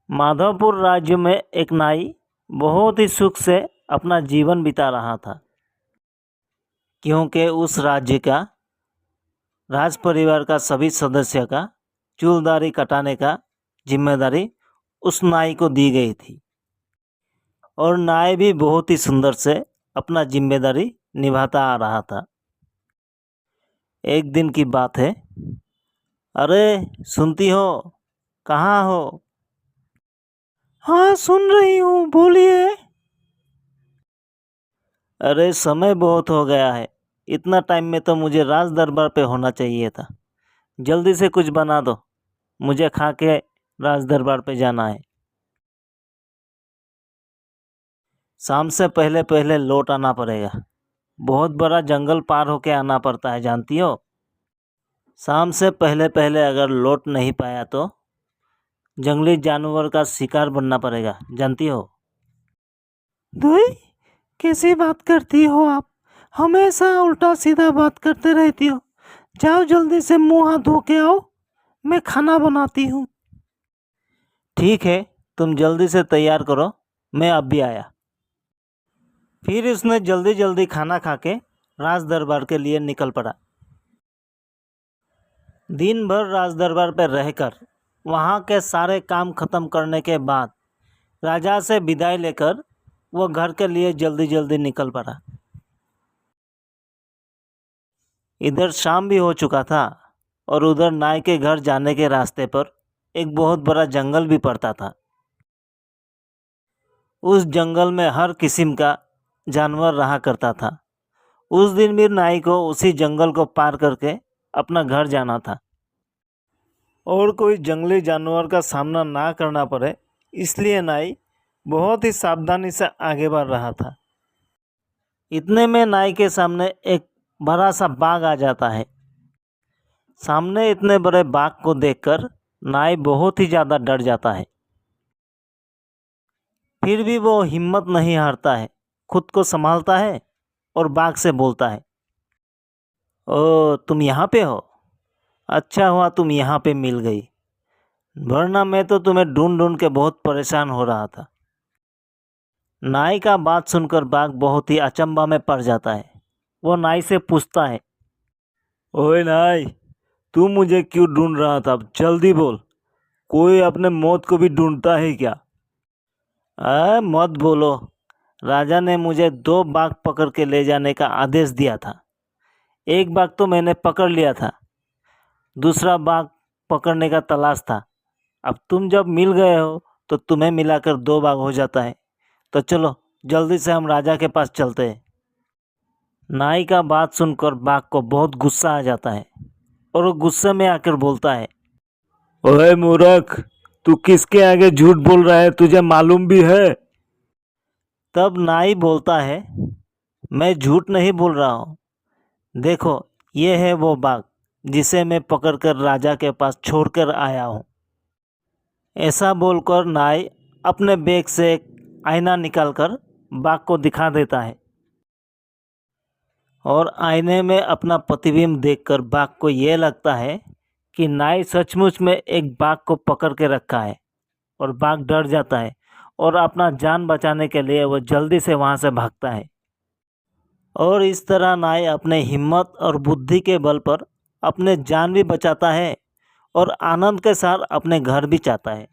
माधवपुर राज्य में एक नाई बहुत ही सुख से अपना जीवन बिता रहा था, क्योंकि उस राज्य का राज परिवार का सभी सदस्य का चूल-दाढ़ी कटाने का जिम्मेदारी उस नाई को दी गई थी और नाई भी बहुत ही सुंदर से अपना जिम्मेदारी निभाता आ रहा था। एक दिन की बात है। अरे सुनती हो, कहाँ हो? हाँ सुन रही हूँ, बोलिए। अरे समय बहुत हो गया है, इतना टाइम में तो मुझे राज दरबार पे होना चाहिए था। जल्दी से कुछ बना दो, मुझे खा के राज दरबार पे जाना है। शाम से पहले पहले लौट आना पड़ेगा। बहुत बड़ा जंगल पार होके आना पड़ता है, जानती हो। शाम से पहले पहले अगर लौट नहीं पाया तो जंगली जानवर का शिकार बनना पड़ेगा, जानती हो। दुई, कैसी बात करती हो आप? हमेशा उल्टा सीधा बात करते रहती हो। जाओ जल्दी से मुंह हाथ धो के आओ, मैं खाना बनाती हूँ। ठीक है, तुम जल्दी से तैयार करो, मैं अब भी आया। फिर उसने जल्दी जल्दी खाना खा के राज दरबार के लिए निकल पड़ा। दिन भर राज दरबार पर रहकर वहाँ के सारे काम खत्म करने के बाद राजा से विदाई लेकर वो घर के लिए जल्दी जल्दी निकल पड़ा। इधर शाम भी हो चुका था और उधर नाई के घर जाने के रास्ते पर एक बहुत बड़ा जंगल भी पड़ता था। उस जंगल में हर किस्म का जानवर रहा करता था। उस दिन भी नाई को उसी जंगल को पार करके अपना घर जाना था और कोई जंगली जानवर का सामना ना करना पड़े, इसलिए नाई बहुत ही सावधानी से आगे बढ़ रहा था। इतने में नाई के सामने एक बड़ा सा बाघ आ जाता है। सामने इतने बड़े बाघ को देखकर नाई बहुत ही ज़्यादा डर जाता है। फिर भी वो हिम्मत नहीं हारता है, खुद को संभालता है और बाघ से बोलता है, ओ तुम यहाँ पे हो? अच्छा हुआ तुम यहाँ पे मिल गई, वरना मैं तो तुम्हें ढूंढ ढूंढ के बहुत परेशान हो रहा था। नाई का बात सुनकर बाघ बहुत ही अचंभा में पड़ जाता है। वो नाई से पूछता है, ओए नाई, तू मुझे क्यों ढूंढ रहा था? जल्दी बोल, कोई अपने मौत को भी ढूंढता है क्या? मत बोलो, राजा ने मुझे 2 बाघ पकड़ के ले जाने का आदेश दिया था। एक बाघ तो मैंने पकड़ लिया था, दूसरा बाघ पकड़ने का तलाश था। अब तुम जब मिल गए हो तो तुम्हें मिलाकर 2 बाघ हो जाता है। तो चलो जल्दी से हम राजा के पास चलते हैं। नाई का बात सुनकर बाघ को बहुत गुस्सा आ जाता है और वो गुस्से में आकर बोलता है, ओए मूर्ख, तू किसके आगे झूठ बोल रहा है, तुझे मालूम भी है? तब नाई बोलता है, मैं झूठ नहीं बोल रहा हूँ। देखो, ये है वो बाघ जिसे मैं पकड़कर राजा के पास छोड़कर आया हूँ। ऐसा बोलकर नाई अपने बैग से एक आईना निकालकर बाघ को दिखा देता है और आईने में अपना प्रतिबिंब देखकर बाघ को ये लगता है कि नाई सचमुच में एक बाघ को पकड़ के रखा है और बाघ डर जाता है और अपना जान बचाने के लिए वो जल्दी से वहाँ से भागता है। और इस तरह नाई अपने हिम्मत और बुद्धि के बल पर अपने जान भी बचाता है और आनंद के साथ अपने घर भी जाता है।